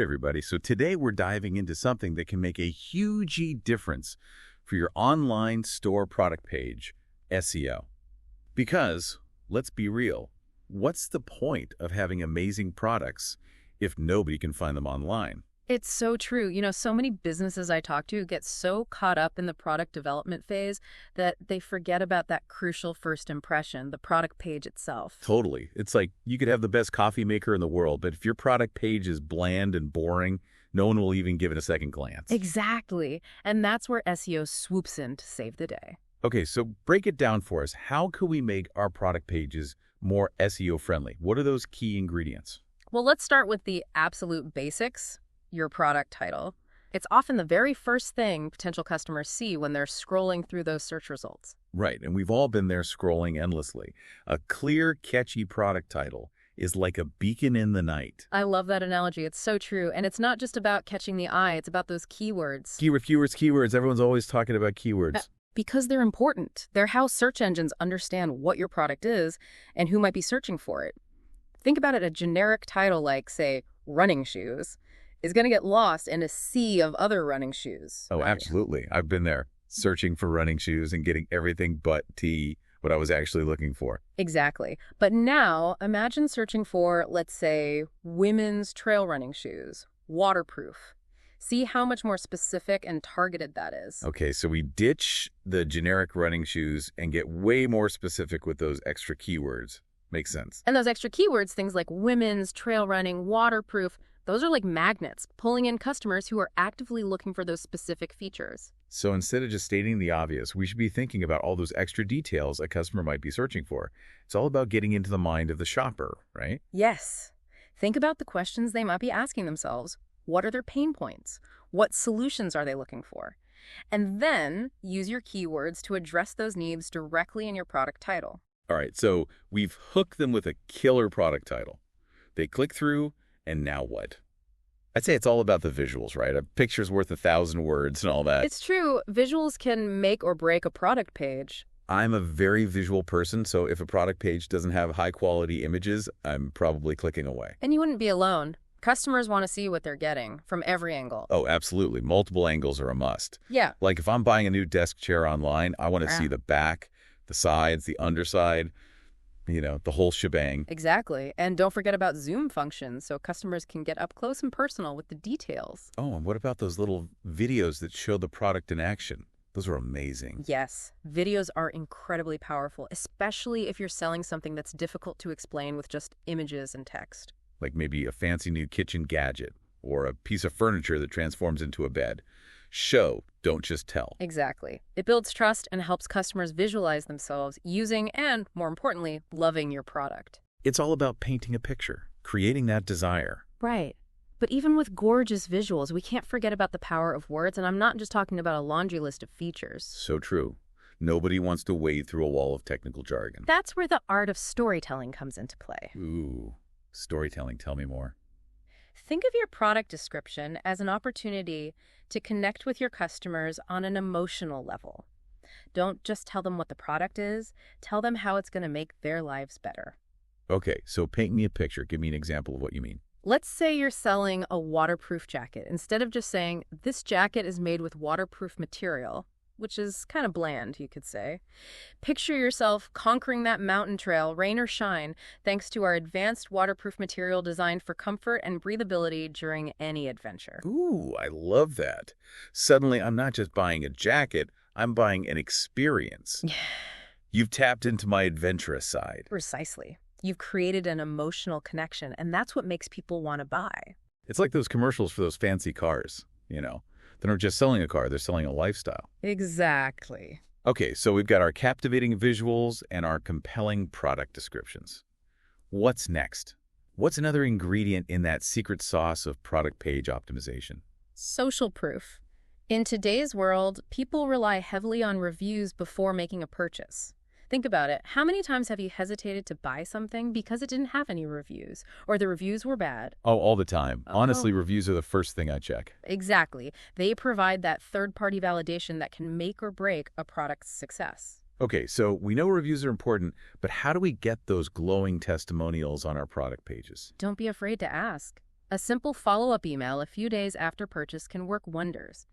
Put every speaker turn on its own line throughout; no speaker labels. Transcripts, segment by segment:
right, everybody. So today we're diving into something that can make a huge difference for your online store product page, SEO. Because, let's be real, what's the point of having amazing products if nobody can find them online?
It's so true. So many businesses I talk to get so caught up in the product development phase that they forget about that crucial first impression, the product page itself.
Totally. It's like you could have the best coffee maker in the world, but if your product page is bland and boring, no one will even give it a second glance.
Exactly. And that's where SEO swoops in to save the day.
Okay, so break it down for us. How can we make our product pages more SEO friendly? What are those key ingredients?
Well, let's start with the absolute basics. Your product title. It's often the very first thing potential customers see when they're scrolling through those search results.
Right, and we've all been there scrolling endlessly. A clear, catchy product title is like a beacon in the night.
I love that analogy. It's so true. And it's not just about catching the eye. It's about those keywords.
Keywords. Everyone's always talking about keywords.
Because they're important. They're how search engines understand what your product is and who might be searching for it. Think about it, a generic title like, say, running shoes is going to get lost in a sea of other running shoes.
Oh, absolutely. I've been there, searching for running shoes and getting everything but what I was actually looking for.
Exactly. But now, imagine searching for, let's say, women's trail running shoes, waterproof. See how much more specific and targeted that is.
Okay, so we ditch the generic running shoes and get way more specific with those extra keywords. Makes sense.
And those extra keywords, things like women's, trail running, waterproof, those are like magnets, pulling in customers who are actively looking for those specific features.
So instead of just stating the obvious, we should be thinking about all those extra details a customer might be searching for. It's all about getting into the mind of the shopper, right?
Yes. Think about the questions they might be asking themselves. What are their pain points? What solutions are they looking for? And then use your keywords to address those needs directly in your product title.
All right, so we've hooked them with a killer product title. They click through, and now what? I'd say it's all about the visuals, right? A picture's worth 1,000 words and all that.
It's true. Visuals can make or break a product page.
I'm a very visual person, so if a product page doesn't have high-quality images, I'm probably clicking away.
And you wouldn't be alone. Customers want to see what they're getting from every angle.
Oh, absolutely. Multiple angles are a must.
Yeah.
Like if I'm buying a new desk chair online, I want to see the back, the sides, the underside, the whole shebang.
Exactly. And don't forget about zoom functions so customers can get up close and personal with the details.
Oh, and what about those little videos that show the product in action? Those are amazing.
Yes. Videos are incredibly powerful, especially if you're selling something that's difficult to explain with just images and text.
Like maybe a fancy new kitchen gadget or a piece of furniture that transforms into a bed. Show, don't just tell.
Exactly. It builds trust and helps customers visualize themselves using and, more importantly, loving your product.
It's all about painting a picture, creating that desire.
Right. But even with gorgeous visuals, we can't forget about the power of words, and I'm not just talking about a laundry list of features.
So true. Nobody wants to wade through a wall of technical jargon.
That's where the art of storytelling comes into play.
Ooh, storytelling. Tell me more.
Think of your product description as an opportunity to connect with your customers on an emotional level. Don't just tell them what the product is, tell them how it's going to make their lives better.
Okay, so paint me a picture. Give me an example of what you mean.
Let's say you're selling a waterproof jacket. Instead of just saying, this jacket is made with waterproof material, which is kind of bland, you could say. Picture yourself conquering that mountain trail, rain or shine, thanks to our advanced waterproof material designed for comfort and breathability during any adventure.
Ooh, I love that. Suddenly, I'm not just buying a jacket, I'm buying an experience. You've tapped into my adventurous side.
Precisely. You've created an emotional connection, and that's what makes people want to buy.
It's like those commercials for those fancy cars, They're not just selling a car, they're selling a lifestyle.
Exactly.
Okay, so we've got our captivating visuals and our compelling product descriptions. What's next? What's another ingredient in that secret sauce of product page optimization?
Social proof. In today's world, people rely heavily on reviews before making a purchase. Think about it. How many times have you hesitated to buy something because it didn't have any reviews, or the reviews were bad?
Oh, all the time. Honestly, reviews are the first thing I check.
Exactly. They provide that third-party validation that can make or break a product's success.
Okay, so we know reviews are important, but how do we get those glowing testimonials on our product pages?
Don't be afraid to ask. A simple follow-up email a few days after purchase can work wonders.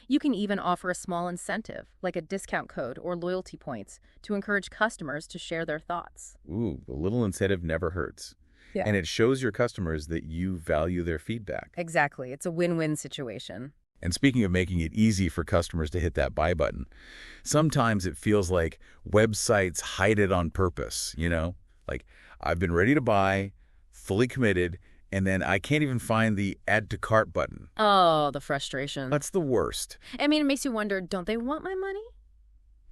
You can even offer a small incentive, like a discount code or loyalty points, to encourage customers to share their thoughts.
Ooh, a little incentive never hurts.
Yeah.
And it shows your customers that you value their feedback.
Exactly. It's a win-win situation.
And speaking of making it easy for customers to hit that buy button, sometimes it feels like websites hide it on purpose, you know? Like, I've been ready to buy, fully committed, and then I can't even find the add to cart button.
Oh, the frustration.
That's the worst.
I mean, it makes you wonder, don't they want my money?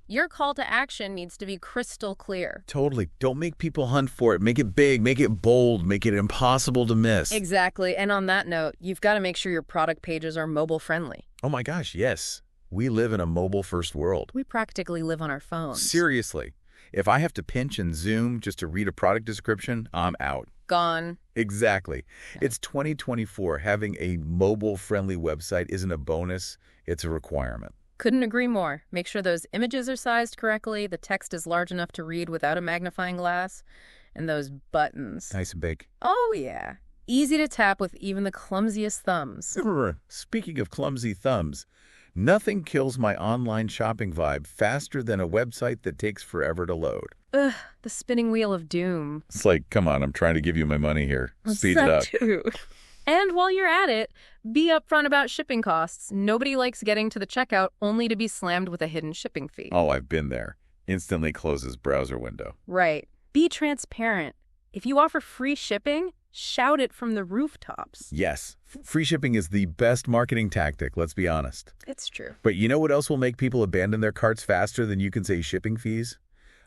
Your call to action needs to be crystal clear.
Totally. Don't make people hunt for it. Make it big, make it bold, make it impossible to miss.
Exactly. And on that note, you've got to make sure your product pages are mobile friendly.
Oh my gosh, yes. We live in a mobile-first world.
We practically live on our phones.
Seriously. If I have to pinch and zoom just to read a product description, I'm out.
Gone.
Exactly.
Yeah.
It's 2024. Having a mobile-friendly website isn't a bonus, it's a requirement.
Couldn't agree more. Make sure those images are sized correctly, the text is large enough to read without a magnifying glass, and those buttons.
Nice and big.
Oh, yeah. Easy to tap with even the clumsiest thumbs.
Speaking of clumsy thumbs, nothing kills my online shopping vibe faster than a website that takes forever to load.
Ugh, the spinning wheel of doom.
It's like, come on, I'm trying to give you my money here. Speed it up.
Too. And while you're at it, be upfront about shipping costs. Nobody likes getting to the checkout only to be slammed with a hidden shipping fee.
Oh, I've been there. Instantly closes browser window.
Right. Be transparent. If you offer free shipping, shout it from the rooftops.
Yes, free shipping is the best marketing tactic, let's be honest.
It's true.
But you know what else will make people abandon their carts faster than you can say shipping fees?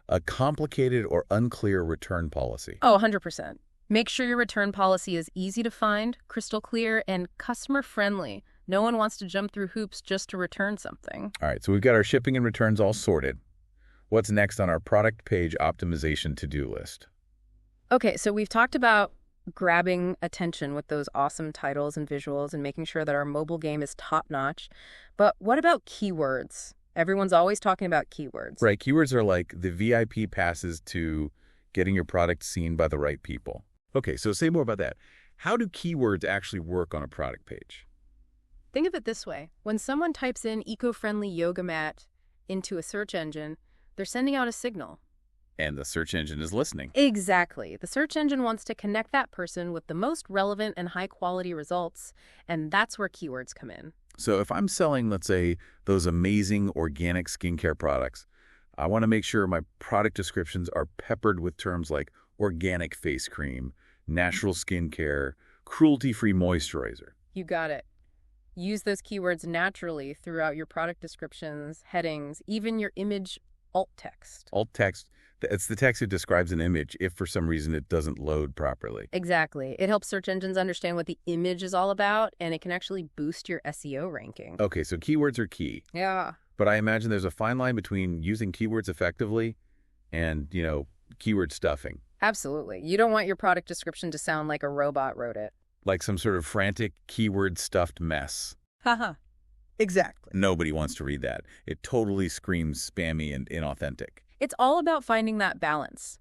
A complicated or unclear return policy.
Oh, 100%. Make sure your return policy is easy to find, crystal clear, and customer-friendly. No one wants to jump through hoops just to return something.
All right, so we've got our shipping and returns all sorted. What's next on our product page optimization to-do list?
Okay, so we've talked about grabbing attention with those awesome titles and visuals and making sure that our mobile game is top-notch. But what about keywords? Everyone's always talking about keywords.
Right, keywords are like the VIP passes to getting your product seen by the right people. Okay, so say more about that. How do keywords actually work on a product page?
Think of it this way. When someone types in eco-friendly yoga mat into a search engine, they're sending out a signal.
And the search engine is listening.
Exactly. The search engine wants to connect that person with the most relevant and high-quality results, and that's where keywords come in.
So if I'm selling, let's say, those amazing organic skincare products, I want to make sure my product descriptions are peppered with terms like organic face cream, natural skincare, cruelty-free moisturizer.
You got it. Use those keywords naturally throughout your product descriptions, headings, even your image alt text.
Alt text, it's the text that describes an image if for some reason it doesn't load properly.
Exactly. It helps search engines understand what the image is all about, and it can actually boost your SEO ranking.
Okay, so keywords are key.
Yeah.
But I imagine there's a fine line between using keywords effectively and, keyword stuffing.
Absolutely. You don't want your product description to sound like a robot wrote it.
Like some sort of frantic keyword-stuffed mess.
Haha. Exactly.
Nobody wants to read that. It totally screams spammy and inauthentic.
It's all about finding that balance.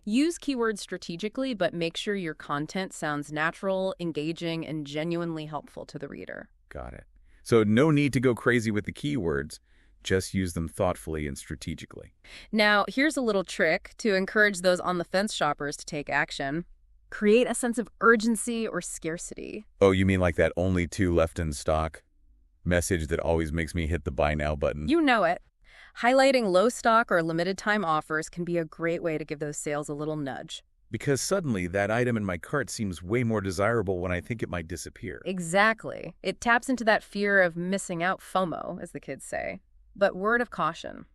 Use keywords strategically, but make sure your content sounds natural, engaging, and genuinely helpful to the reader.
Got it. So no need to go crazy with the keywords. Just use them thoughtfully and strategically.
Now, here's a little trick to encourage those on-the-fence shoppers to take action. Create a sense of urgency or scarcity.
Oh, you mean like that only 2 left in stock message that always makes me hit the buy now button?
You know it. Highlighting low stock or limited time offers can be a great way to give those sales a little nudge.
Because suddenly that item in my cart seems way more desirable when I think it might disappear.
Exactly. It taps into that fear of missing out, FOMO, as the kids say. But word of caution.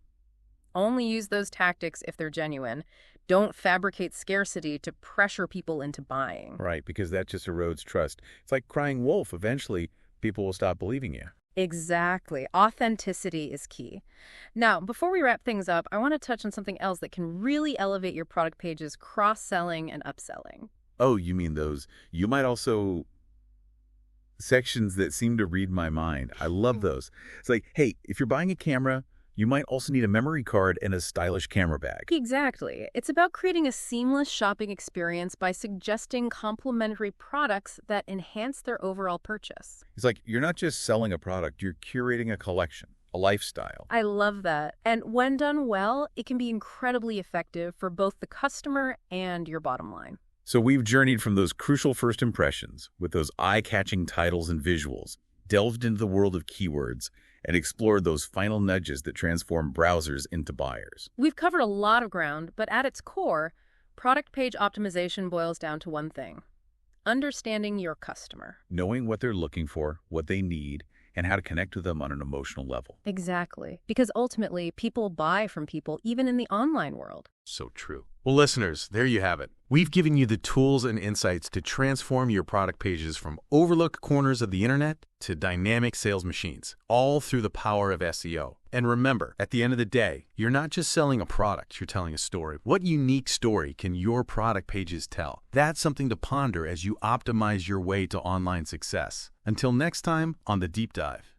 Only use those tactics if they're genuine. Don't fabricate scarcity to pressure people into buying.
Right, because that just erodes trust. It's like crying wolf. Eventually, people will stop believing you.
Exactly. Authenticity is key. Now, before we wrap things up, I want to touch on something else that can really elevate your product page's cross-selling and upselling.
Oh, you mean those. You might also... sections that seem to read my mind. I love those. It's like, hey, if you're buying a camera, You might also need a memory card and a stylish camera bag.
Exactly. It's about creating a seamless shopping experience by suggesting complementary products that enhance their overall purchase.
It's like you're not just selling a product, you're curating a collection, a lifestyle.
I love that. And when done well, it can be incredibly effective for both the customer and your bottom line.
So we've journeyed from those crucial first impressions with those eye-catching titles and visuals, delved into the world of keywords, and explored those final nudges that transform browsers into buyers.
We've covered a lot of ground, but at its core, product page optimization boils down to one thing: understanding your customer.
Knowing what they're looking for, what they need, and how to connect with them on an emotional level.
Exactly. Because ultimately, people buy from people even in the online world.
So true. Well, listeners, there you have it. We've given you the tools and insights to transform your product pages from overlooked corners of the internet to dynamic sales machines, all through the power of SEO. And remember, at the end of the day, you're not just selling a product, you're telling a story. What unique story can your product pages tell? That's something to ponder as you optimize your way to online success. Until next time on The Deep Dive.